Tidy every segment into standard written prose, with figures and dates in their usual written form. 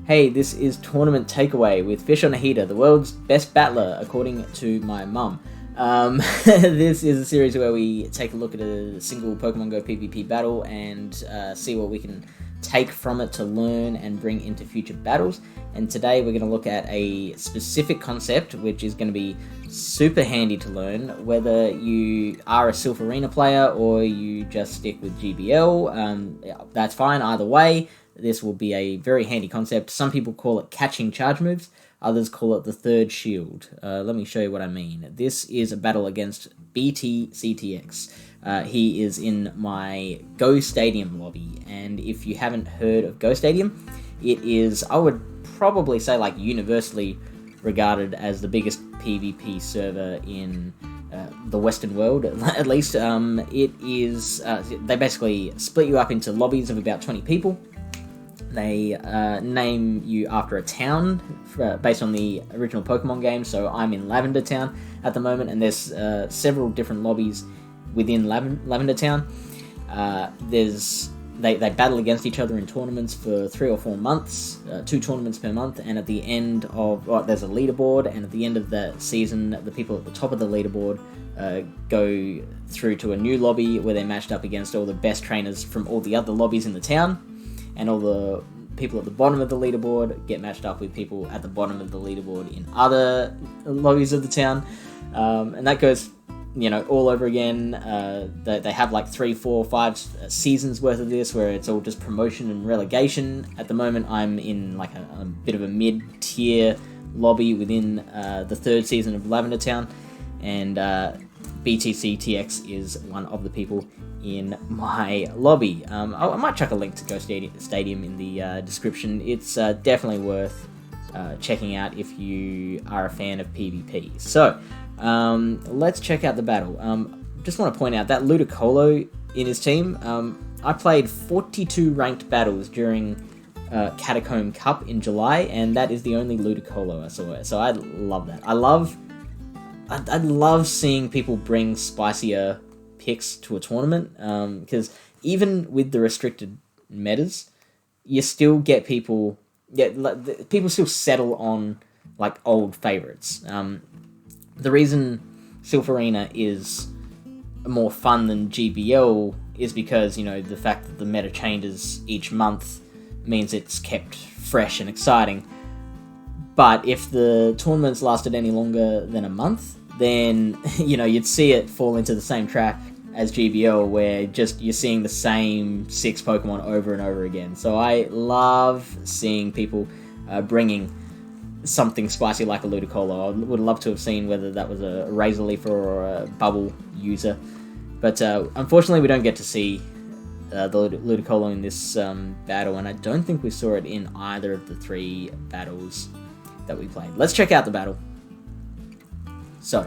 Hey, this is Tournament Takeaway with Fish on a Heater, the world's best battler, according to my mum. This is a series where we take a look at a single Pokemon Go PvP battle and see what we can take from it to learn and bring into future battles. And today we're going to look at a specific concept which is going to be super handy to learn, whether you are a Silph Arena player or you just stick with GBL. That's fine either way. This will be a very handy concept. Some people call it catching charge moves. Others call it the third shield. Let me show you what I mean. This is a battle against BTCTX. He is in my Go Stadium lobby. And if you haven't heard of Go Stadium, it is, I would probably say, like, universally regarded as the biggest PvP server in the Western world, at least. It is, they basically split you up into lobbies of about 20 people. They name you after a town based on the original Pokemon game, so I'm in Lavender Town at the moment, and there's several different lobbies within Lavender Town. They battle against each other in tournaments for 3 or 4 months, 2 tournaments per month, and at the end of, there's a leaderboard, and at the end of that season, the people at the top of the leaderboard go through to a new lobby where they're matched up against all the best trainers from all the other lobbies in the town. And all the people at the bottom of the leaderboard get matched up with people at the bottom of the leaderboard in other lobbies of the town. And that goes, all over again. They have like 3, 4, 5 seasons worth of this, where it's all just promotion and relegation. At the moment, I'm in like a bit of a mid-tier lobby within the 3rd season of Lavender Town. And BTCTX is one of the people in my lobby. I might chuck a link to Go Stadium in the description. It's definitely worth checking out if you are a fan of PvP. So, let's check out the battle. Just want to point out that Ludicolo in his team, I played 42 ranked battles during Catacomb Cup in July, and that is the only Ludicolo I saw. So I love that. I love seeing people bring spicier picks to a tournament, because even with the restricted metas, you still get people still settle on like old favorites. The reason Silph Arena is more fun than GBL is because, the fact that the meta changes each month means it's kept fresh and exciting. But if the tournaments lasted any longer than a month, then, you'd see it fall into the same trap as GBL, where just you're seeing the same 6 Pokemon over and over again. So I love seeing people bringing something spicy like a Ludicolo. I would love to have seen whether that was a Razor Leaf or a Bubble user. But unfortunately, we don't get to see the Ludicolo in this battle, and I don't think we saw it in either of the 3 battles that we played. Let's check out the battle. So,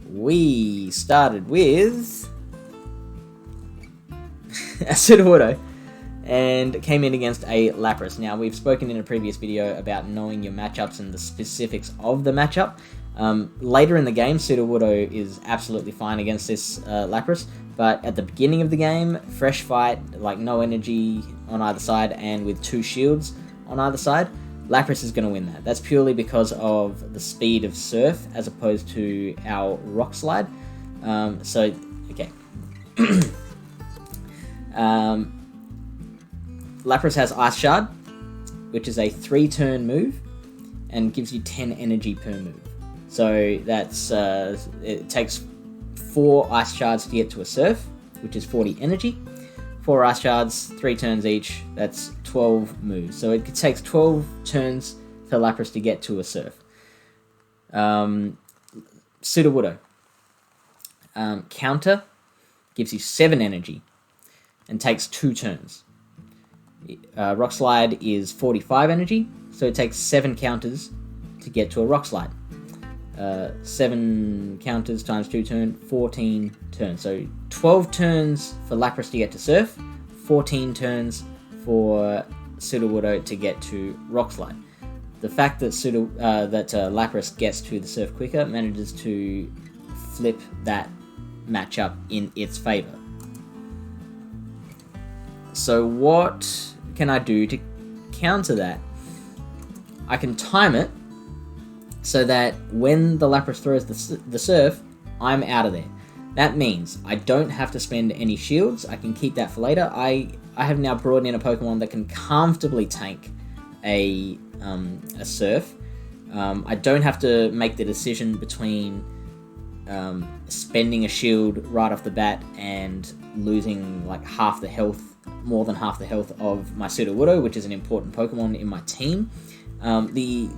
we started with a Sudowoodo and came in against a Lapras. Now, we've spoken in a previous video about knowing your matchups and the specifics of the matchup. Later in the game, Sudowoodo is absolutely fine against this Lapras, but at the beginning of the game, fresh fight, like no energy on either side and with 2 shields on either side, Lapras is going to win that. That's purely because of the speed of Surf as opposed to our Rock Slide. Okay. Lapras has Ice Shard, which is a 3-turn move and gives you 10 energy per move. So that's it takes 4 Ice Shards to get to a Surf, which is 40 energy. 4 Ice Shards, 3 turns each, that's 12 moves. So it takes 12 turns for Lapras to get to a Surf. Sudowoodo. Counter gives you 7 energy and takes 2 turns. Rock Slide is 45 energy, so it takes 7 counters to get to a Rock Slide. 7 counters times 2 turns, 14 turns. So 12 turns for Lapras to get to Surf, 14 turns for Sudowoodo to get to Rock Slide. The fact that Lapras gets to the Surf quicker manages to flip that matchup in its favor. So what can I do to counter that? I can time it so that when the Lapras throws the Surf, I'm out of there. That means I don't have to spend any shields. I can keep that for later. I have now brought in a Pokemon that can comfortably tank a Surf. I don't have to make the decision between spending a shield right off the bat and losing like half the health, more than half the health of my Sudowoodo, which is an important Pokemon in my team. The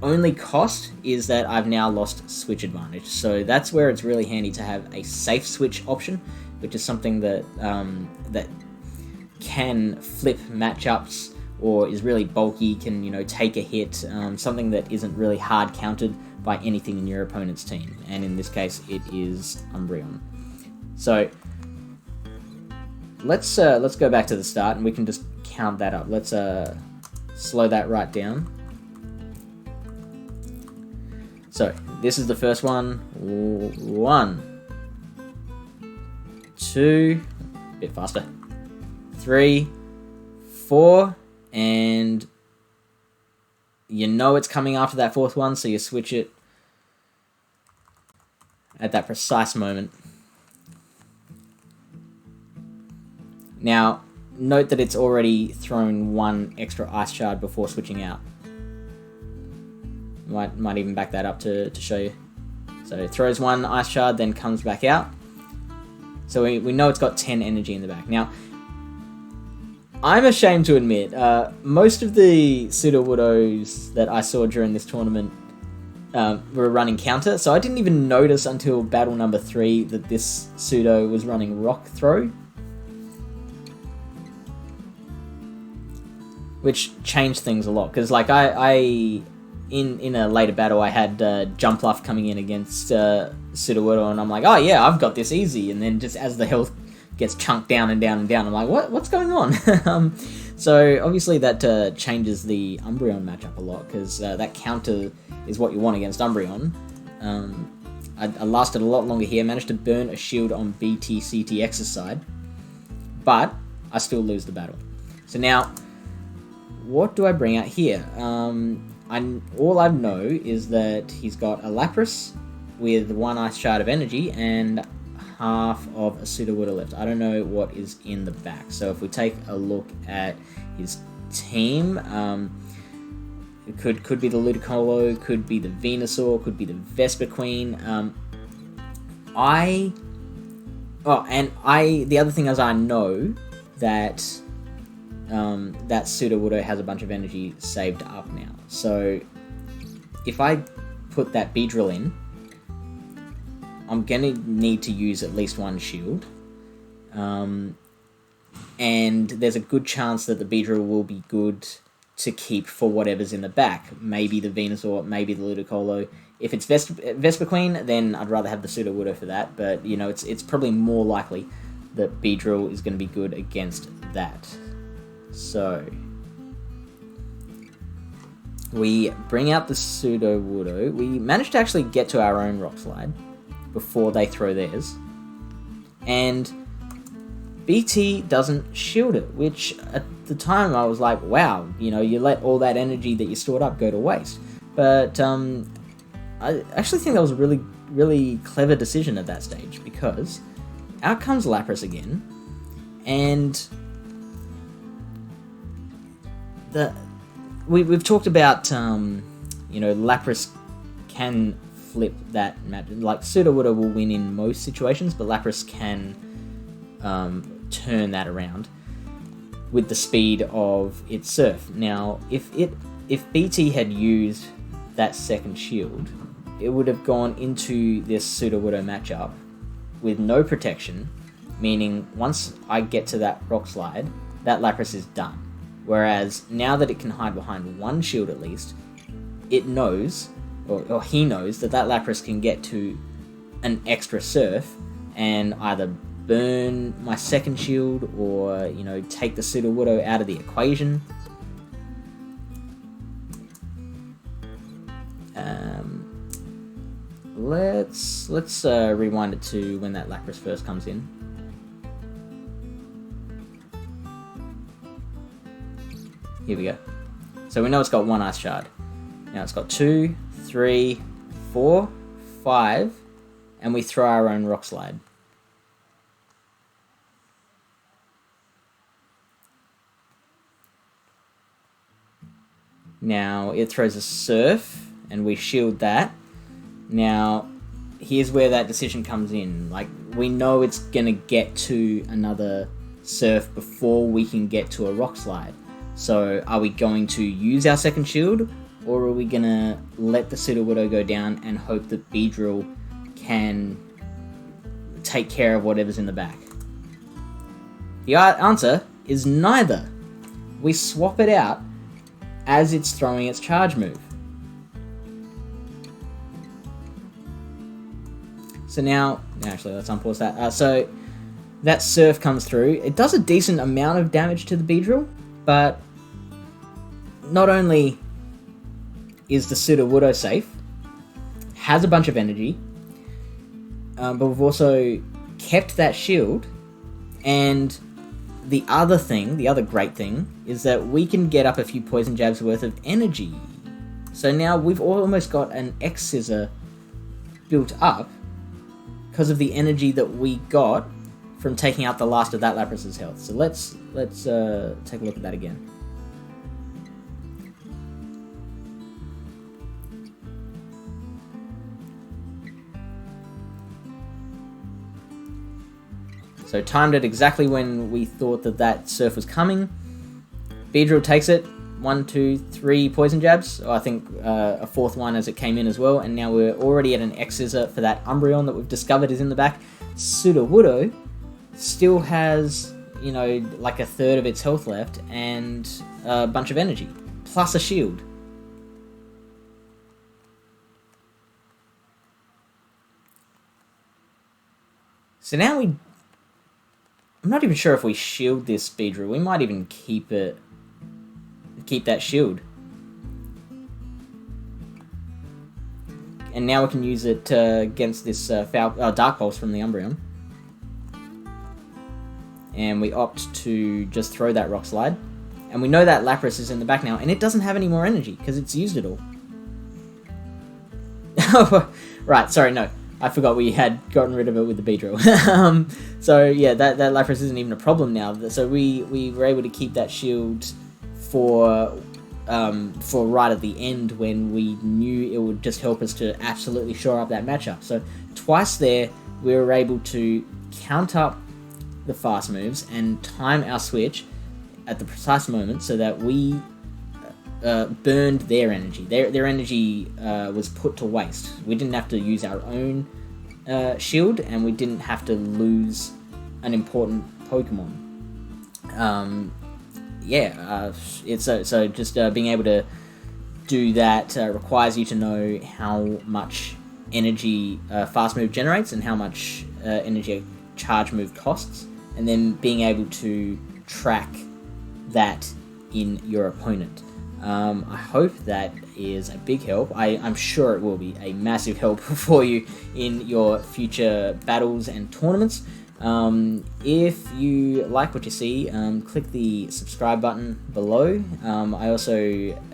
only cost is that I've now lost switch advantage, so that's where it's really handy to have a safe switch option, which is something that that can flip matchups or is really bulky, can, you know, take a hit, something that isn't really hard countered by anything in your opponent's team, and in this case it is Umbreon. So let's go back to the start and we can just count that up. Let's slow that right down. So this is the first one. 1, 2, a bit faster, 3, 4, and you know it's coming after that fourth one, so you switch it at that precise moment. Now, note that it's already thrown one extra Ice Shard before switching out. Might even back that up to show you. So it throws one Ice Shard, then comes back out. So we know it's got 10 energy in the back. Now, I'm ashamed to admit, most of the Sudowoodos that I saw during this tournament were running counter, so I didn't even notice until battle number 3 that this Pseudo was running Rock Throw, which changed things a lot, because like in a later battle I had Jumpluff coming in against Sudowoodo, and I'm like, oh yeah, I've got this easy, and then just as the health gets chunked down and down and down, I'm like, what's going on? So obviously that changes the Umbreon matchup a lot, because that counter is what you want against Umbreon. I lasted a lot longer here, managed to burn a shield on BTCTX's side, but I still lose the battle. So now, what do I bring out here? All I know is that he's got a Lapras with 1 Ice Shard of energy and half of a Sudowoodo left. I don't know what is in the back. So if we take a look at his team, it could be the Ludicolo, could be the Venusaur, could be the Vespiquen. The other thing is I know that that Sudowoodo has a bunch of energy saved up now. So if I put that Beedrill in, I'm going to need to use at least 1 shield. And there's a good chance that the Beedrill will be good to keep for whatever's in the back. Maybe the Venusaur, maybe the Ludicolo. If it's Vespiquen, then I'd rather have the Sudowoodo for that. But, you know, it's probably more likely that Beedrill is going to be good against that. So we bring out the Sudowoodo. We managed to actually get to our own Rock Slide before they throw theirs, and BT doesn't shield it, which at the time I was like, wow, you know, you let all that energy that you stored up go to waste. But I actually think that was a really, really clever decision at that stage, because out comes Lapras again, and we've talked about, you know, Lapras can flip that match. Like, Sudowoodo will win in most situations, but Lapras can turn that around with the speed of its Surf. Now, if BT had used that second shield, it would have gone into this Sudowoodo matchup with no protection, meaning once I get to that Rock Slide, that Lapras is done. Whereas now that it can hide behind 1 shield at least, it knows, or he knows, that Lapras can get to an extra Surf and either burn my second shield or, you know, take the Sudowoodo out of the equation. Let's rewind it to when that Lapras first comes in. Here we go. So we know it's got 1 ice shard. Now it's got 2, 3, 4, 5, and we throw our own rock slide. Now it throws a surf, and we shield that. Now, here's where that decision comes in. Like, we know it's gonna get to another surf before we can get to a rock slide. So, are we going to use our second shield, or are we gonna let the Sudowoodo go down and hope that Beedrill can take care of whatever's in the back? The answer is neither. We swap it out as it's throwing its charge move. So now, actually, let's unpause that. So that surf comes through. It does a decent amount of damage to the Beedrill, but not only is the Sudowoodo safe, has a bunch of energy, but we've also kept that shield, and the other great thing, is that we can get up a few poison jabs worth of energy. So now we've almost got an X-Scissor built up because of the energy that we got from taking out the last of that Lapras's health. So let's take a look at that again. So timed it exactly when we thought that surf was coming. Beedrill takes it. 1, 2, 3 poison jabs. I think a 4th one as it came in as well. And now we're already at an X-Scissor for that Umbreon that we've discovered is in the back. Sudowoodo still has, you know, like a third of its health left and a bunch of energy, plus a shield. So now I'm not even sure if we shield this Beedrill. We might even keep that shield. And now we can use it against this Dark Pulse from the Umbreon. And we opt to just throw that Rock Slide. And we know that Lapras is in the back now, and it doesn't have any more energy, because it's used it all. Right, sorry, no. I forgot we had gotten rid of it with the Beedrill. So yeah, that Lapras isn't even a problem now. So we were able to keep that shield for right at the end, when we knew it would just help us to absolutely shore up that matchup. So twice there, we were able to count up the fast moves and time our switch at the precise moment so that we burned their energy. Their energy was put to waste. We didn't have to use our own shield, and we didn't have to lose an important Pokemon. It's so just being able to do that requires you to know how much energy fast move generates and how much energy a charge move costs, and then being able to track that in your opponent. I hope that is a big help. I'm sure it will be a massive help for you in your future battles and tournaments. If you like what you see, click the subscribe button below. I also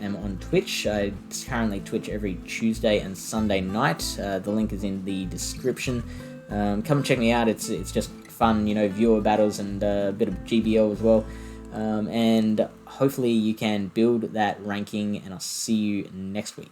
am on Twitch. I currently Twitch every Tuesday and Sunday night. The link is in the description. Come and check me out. It's just fun, you know, viewer battles and a bit of GBO as well. And hopefully you can build that ranking, and I'll see you next week.